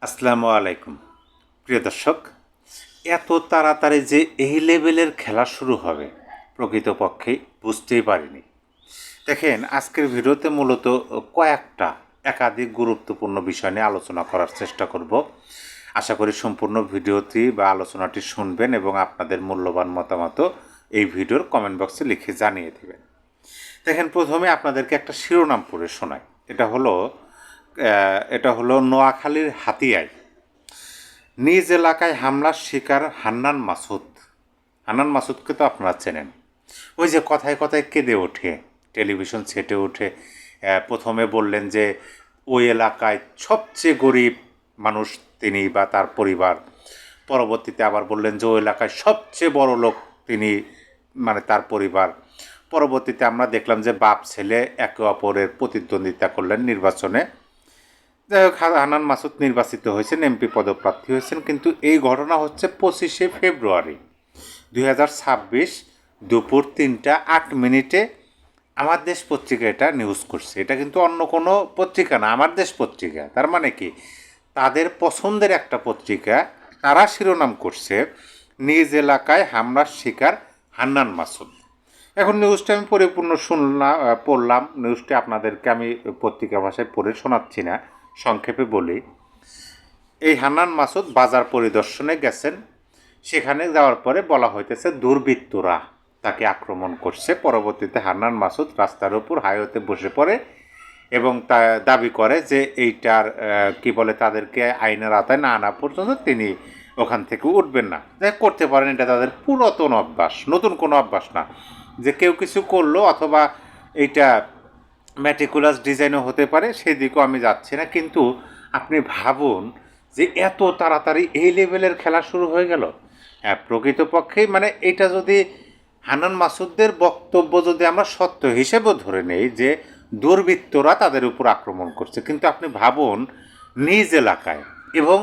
আসসালামু আলাইকুম প্রিয় দর্শক। এত তাড়াতাড়ি যে এই লেভেলের খেলা শুরু হবে প্রকৃতপক্ষেই বুঝতেই পারিনি। দেখেন, আজকের ভিডিওতে মূলত কয়েকটা একাধিক গুরুত্বপূর্ণ বিষয় নিয়ে আলোচনা করার চেষ্টা করব। আশা করি সম্পূর্ণ ভিডিওটি বা আলোচনাটি শুনবেন এবং আপনাদের মূল্যবান মতামত এই ভিডিওর কমেন্ট বক্সে লিখে জানিয়ে দেবেন। দেখেন, প্রথমে আপনাদেরকে একটা শিরোনাম পড়ে শোনাই। এটা হলো নোয়াখালীর হাতিয়ায় নিজ এলাকায় হামলার শিকার হান্নান মাসুদ। হান্নান মাসুদকে তো আপনারা চেনেন, ওই যে কথায় কথায় কেঁদে ওঠে, টেলিভিশন সেটে উঠে প্রথমে বললেন যে ওই এলাকায় সবচেয়ে গরিব মানুষ তিনি বা তার পরিবার। পরবর্তীতে আবার বললেন যে ওই এলাকায় সবচেয়ে বড় লোক তিনি, মানে তার পরিবার। পরবর্তীতে আমরা দেখলাম যে বাপ ছেলে একে অপরের প্রতিদ্বন্দ্বিতা করলেন নির্বাচনে। যাই হোক, হান্নান মাসুদ নির্বাচিত হয়েছেন, এমপি পদপ্রার্থী হয়েছেন। কিন্তু এই ঘটনা হচ্ছে 25শে ফেব্রুয়ারি 2026 দুপুর 3টা 8 মিনিটে আমার দেশ পত্রিকা এটা নিউজ করছে। এটা কিন্তু অন্য কোনো পত্রিকা না, আমার দেশ পত্রিকা। তার মানে কি, তাদের পছন্দের একটা পত্রিকা, তারা শিরোনাম করছে নিজ এলাকায় হামলার শিকার হান্নান মাসুদ। এখন নিউজটা আমি পরিপূর্ণ পড়লাম। নিউজটি আপনাদেরকে আমি পত্রিকা ভাষায় পড়ে শোনাচ্ছি না, সংক্ষেপে বলি। এই হান্নান মাসুদ বাজার পরিদর্শনে গেছেন। সেখানে যাওয়ার পরে বলা হইতেছে দুর্বৃত্তরা তাকে আক্রমণ করছে। পরবর্তীতে হান্নান মাসুদ রাস্তার উপর হাইওয়েতে বসে পড়ে এবং তা দাবি করে যে এইটার কি বলে, তাদেরকে আইনের আওতায় না আনা পর্যন্ত তিনি ওখান থেকে উঠবেন না। যাই করতে পারেন, এটা তাদের পুরাতন অভ্যাস, নতুন কোনো অভ্যাস না। যে কেউ কিছু করলো অথবা এইটা ম্যাটিকুলাস ডিজাইনও হতে পারে, সেদিকেও আমি যাচ্ছি না। কিন্তু আপনি ভাবুন যে এত তাড়াতাড়ি এই লেভেলের খেলা শুরু হয়ে গেল। হ্যাঁ, প্রকৃতপক্ষেই মানে এটা যদি হান্নান মাসুদদের বক্তব্য যদি আমরা সত্য হিসেবেও ধরে নেই যে দুর্বৃত্তরা তাদের উপর আক্রমণ করছে, কিন্তু আপনি ভাবুন নিজ এলাকায়, এবং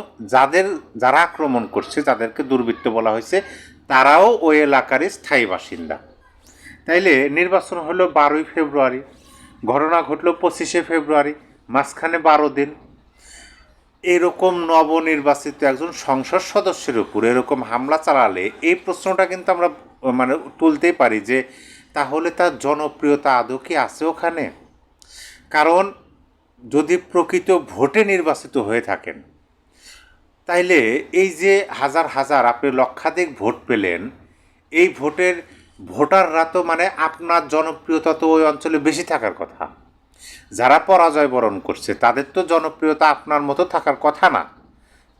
যারা আক্রমণ করছে, যাদেরকে দুর্বৃত্ত বলা হয়েছে, তারাও ওই এলাকারই স্থায়ী বাসিন্দা। তাইলে নির্বাচন হলো 12ই ফেব্রুয়ারি, ঘটনা ঘটলো 25শে ফেব্রুয়ারি, মাঝখানে 12 দিন। এরকম নবনির্বাচিত একজন সংসদ সদস্যের উপর এরকম হামলা চালালে এই প্রশ্নটা কিন্তু আমরা মানে তুলতেই পারি যে তাহলে তার জনপ্রিয়তা আদৌ কি আছে ওখানে? কারণ যদি প্রকৃত ভোটে নির্বাচিত হয়ে থাকেন, তাইলে এই যে হাজার হাজার, আপনি লক্ষাধিক ভোট পেলেন, এই ভোটাররা তো মানে আপনার জনপ্রিয়তা তো ওই অঞ্চলে বেশি থাকার কথা। যারা পরাজয় বরণ করছে তাদের তো জনপ্রিয়তা আপনার মতো থাকার কথা না।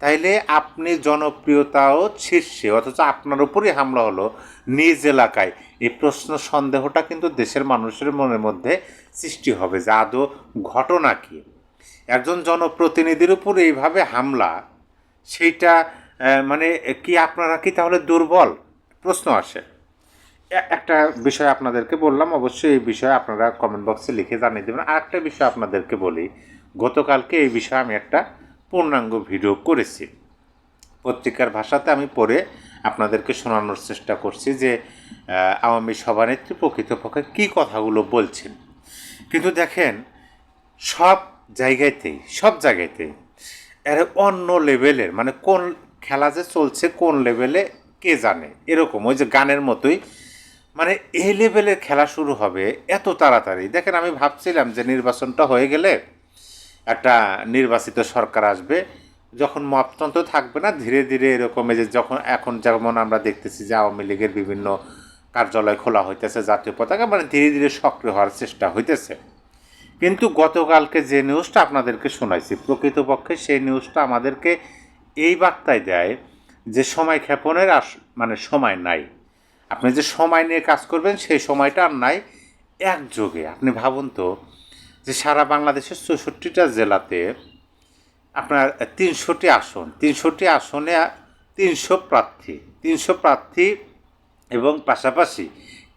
তাইলে আপনি জনপ্রিয়তাও শীর্ষে, অথচ আপনার উপরই হামলা হলো নিজ এলাকায়। এই প্রশ্ন সন্দেহটা কিন্তু দেশের মানুষের মনের মধ্যে সৃষ্টি হবে যে আদৌ ঘটনা কী। একজন জনপ্রতিনিধির উপর এইভাবে হামলা, সেইটা মানে কি আপনারা কি তাহলে দুর্বল? প্রশ্ন আসে। একটা বিষয় আপনাদেরকে বললাম, অবশ্যই এই বিষয়ে আপনারা কমেন্ট বক্সে লিখে জানিয়ে দেবেন। আর একটা বিষয় আপনাদেরকে বলি, গতকালকে এই বিষয়ে আমি একটা পূর্ণাঙ্গ ভিডিও করেছি, পত্রিকার ভাষাতে আমি পড়ে আপনাদেরকে শোনানোর চেষ্টা করছি যে আওয়ামী সভানেত্রী প্রকৃতপক্ষে কী কথাগুলো বলছেন। কিন্তু দেখেন, সব জায়গাতেই এর অন্য লেভেলের, মানে কোন খেলা যে চলছে কোন লেভেলে কে জানে, এরকম ওই যে গানের মতোই মানে এই লেভেলের খেলা শুরু হবে এত তাড়াতাড়ি। দেখেন, আমি ভাবছিলাম যে নির্বাচনটা হয়ে গেলে একটা নির্বাচিত সরকার আসবে, যখন মপতন্ত্র থাকবে না, ধীরে ধীরে এরকম যে এখন যেমন আমরা দেখতেছি যে আওয়ামী লীগের বিভিন্ন কার্যালয় খোলা হইতেছে, জাতীয় পতাকা, মানে ধীরে ধীরে সক্রিয় হওয়ার চেষ্টা হইতেছে। কিন্তু গতকালকে যে নিউজটা আপনাদেরকে শোনাইছি, প্রকৃতপক্ষে সেই নিউজটা আমাদেরকে এই বার্তায় দেয় যে সময় ক্ষেপণের মানে সময় নাই। আপনি যে সময় নিয়ে কাজ করবেন সেই সময়টা আর নাই। একযোগে আপনি ভাবুন তো যে সারা বাংলাদেশের 64টা জেলাতে আপনার 300টি আসন, 300টি আসনে 300 প্রার্থী এবং পাশাপাশি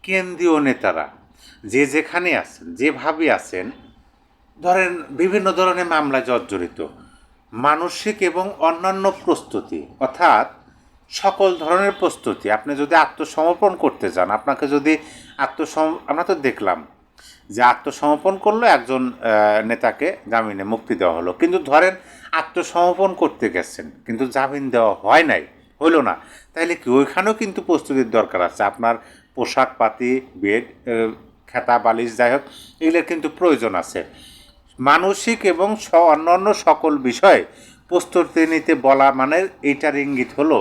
কেন্দ্রীয় নেতারা যে যেখানে আছেন, যেভাবে আছেন, ধরেন বিভিন্ন ধরনের মামলায় জর্জরিত, মানসিক এবং অন্যান্য প্রস্তুতি, অর্থাৎ সকল ধরনের প্রস্তুতি। আপনি যদি আত্মসমর্পণ করতে চান, আপনাকে যদি আমরা তো দেখলাম যে আত্মসমর্পণ করলো একজন নেতাকে জামিনে মুক্তি দেওয়া হলো, কিন্তু ধরেন আত্মসমর্পণ করতে গেছেন কিন্তু জামিন দেওয়া হয় নাই, হইলো না, তাইলে কি ওইখানেও কিন্তু প্রস্তুতির দরকার আছে। আপনার পোশাক পাতি, বেড, খেতা বালিশ, যাই হোক, এগুলোর কিন্তু প্রয়োজন আছে। মানসিক এবং অন্যান্য সকল বিষয়ে প্রস্তুতি নিতে বলা মানে এইটার ইঙ্গিত হলো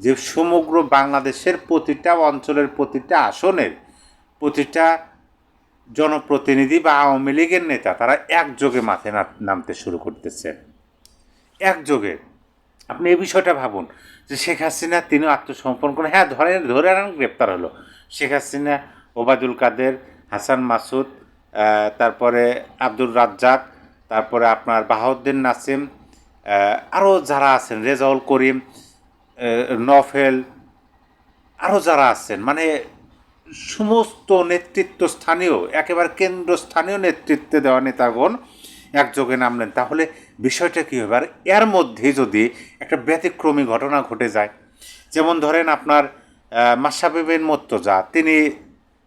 যে সমগ্র বাংলাদেশের প্রতিটা অঞ্চলের প্রতিটা আসনের প্রতিটা জনপ্রতিনিধি বা আওয়ামী লীগের নেতা তারা একযোগে মাথায় নামতে শুরু করতেছে, একযোগে। আপনি এই বিষয়টা ভাবুন যে শেখ হাসিনা তিনিও আত্মসমর্পণ করেন, হ্যাঁ ধরে আনেন, গ্রেপ্তার হলো শেখ হাসিনা, ওবায়দুল কাদের, হাসান মাসুদ, তারপরে আব্দুর রাজ্জাক, তারপরে আপনার বাহাউদ্দিন নাসিম, আরও যারা আছেন, রেজাউল করিম, নফেল, আরও যারা আছেন, মানে সমস্ত নেতৃত্বস্থানীয় একেবারে কেন্দ্রস্থানীয় নেতৃত্বে দেওয়া নেতাগণ একযোগে নামলেন। তাহলে বিষয়টা কী হবে? আর এর মধ্যে যদি একটা ব্যতিক্রমী ঘটনা ঘটে যায়, যেমন ধরেন আপনার মাশরাফি বিন মুর্তজা, তিনি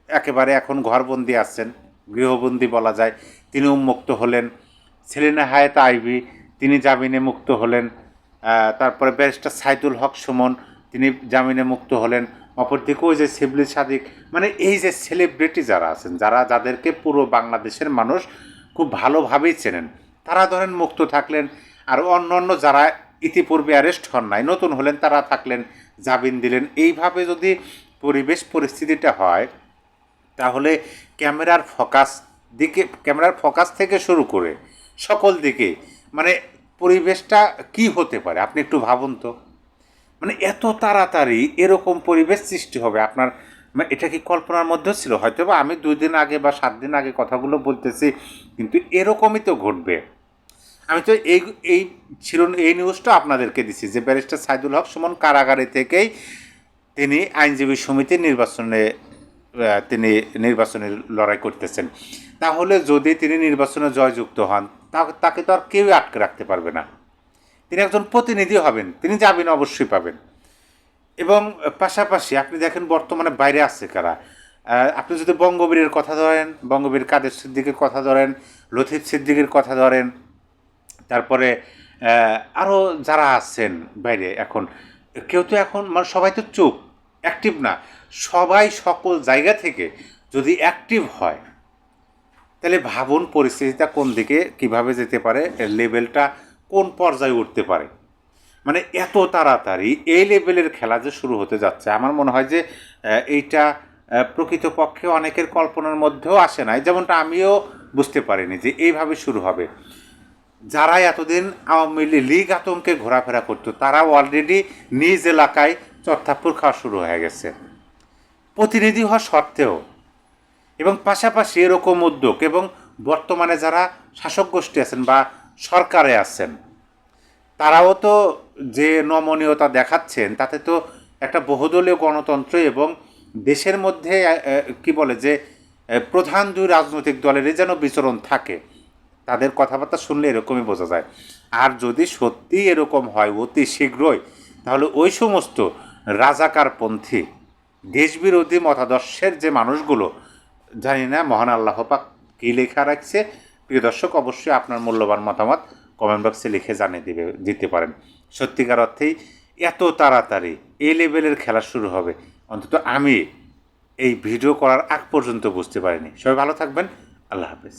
একেবারে এখন ঘরবন্দি আছেন, গৃহবন্দী বলা যায়, তিনি উন্মুক্ত হলেন। সেলিনা হায়াত আইভি, তিনি জামিনে মুক্ত হলেন। তারপরে ব্যারিস্টার সাইদুল হক সুমন, তিনি জামিনে মুক্ত হলেন। অপরদিকে ওই যে শিবলি সাদিক, মানে এই যে সেলিব্রিটি যারা আছেন, যাদেরকে পুরো বাংলাদেশের মানুষ খুব ভালোভাবেই চেনেন, তারা ধরেন মুক্ত থাকলেন। আর অন্য যারা ইতিপূর্বে অ্যারেস্ট হন নাই, নতুন হলেন, তারা থাকলেন, জামিন দিলেন। এইভাবে যদি পরিস্থিতিটা হয়, তাহলে ক্যামেরার ফোকাস থেকে শুরু করে সকল দিকে মানে পরিবেশটা কি হতে পারে আপনি একটু ভাবুন তো। মানে এত তাড়াতাড়ি এরকম পরিবেশ সৃষ্টি হবে, আপনার এটা কি কল্পনার মধ্যে ছিল? হয়তো বা আমি 2 দিন আগে বা 7 দিন আগে কথাগুলো বলতেছি, কিন্তু এরকমই তো ঘটবে। আমি তো এই নিউজটা আপনাদেরকে দিচ্ছি যে ব্যারিস্টার সাইদুল হক সুমন কারাগারে থেকেই তিনি আইনজীবী সমিতির তিনি নির্বাচনে লড়াই করতেছেন। তাহলে যদি তিনি নির্বাচনে জয়যুক্ত হন, তাকে তো আর কেউই আটকে রাখতে পারবে না। তিনি একজন প্রতিনিধি হবেন, তিনি জামিন অবশ্যই পাবেন। এবং পাশাপাশি আপনি দেখেন বর্তমানে বাইরে আছে কারা। আপনি যদি বঙ্গবীরের কথা ধরেন, বঙ্গবীর কাদের সিদ্দিকের কথা ধরেন, লতিফ সিদ্দিকের কথা ধরেন, তারপরে আরও যারা আছেন বাইরে, এখন কেউ তো এখন মানে সবাই তো চুপ, অ্যাক্টিভ না। সবাই সকল জায়গা থেকে যদি অ্যাক্টিভ হয়, তাহলে ভাবুন পরিস্থিতিটা কোন দিকে কীভাবে যেতে পারে, লেভেলটা কোন পর্যায়ে উঠতে পারে। মানে এত তাড়াতাড়ি এই লেভেলের খেলা যে শুরু হতে যাচ্ছে, আমার মনে হয় যে এইটা প্রকৃতপক্ষে অনেকের কল্পনার মধ্যেও আসে নাই, যেমনটা আমিও বুঝতে পারিনি যে এইভাবে শুরু হবে। যারা এতদিন আওয়ামী লীগ আতঙ্কে ঘোরাফেরা করতো, তারা অলরেডি নিজ এলাকায় চত্থাপ্পুর খাওয়া শুরু হয়ে গেছে, প্রতিনিধি হওয়া সত্ত্বেও। এবং পাশাপাশি এরকম উদ্যোগ, এবং বর্তমানে যারা শাসক গোষ্ঠী আছেন বা সরকারে আছেন, তারাও তো যে নমনীয়তা দেখাচ্ছেন, তাতে তো একটা বহুদলীয় গণতন্ত্র এবং দেশের মধ্যে কি বলে যে প্রধান 2 রাজনৈতিক দলেরই যেন বিচরণ থাকে। তাদের কথাবার্তা শুনলে এরকমই বোঝা যায়। আর যদি সত্যি এরকম হয় অতি শীঘ্রই, তাহলে ওই সমস্ত রাজাকারপন্থী দেশবিরোধী মতাদর্শের যে মানুষগুলো, জানি না মহান আল্লাহ পাক কী লেখা রাখছে। প্রিয় দর্শক, অবশ্যই আপনার মূল্যবান মতামত কমেন্ট বক্সে লিখে দিতে পারেন। সত্যিকার অর্থেই এত তাড়াতাড়ি এই লেভেলের খেলা শুরু হবে, অন্তত আমি এই ভিডিও করার আগ পর্যন্ত বুঝতে পারিনি। সবাই ভালো থাকবেন, আল্লাহ হাফেজ।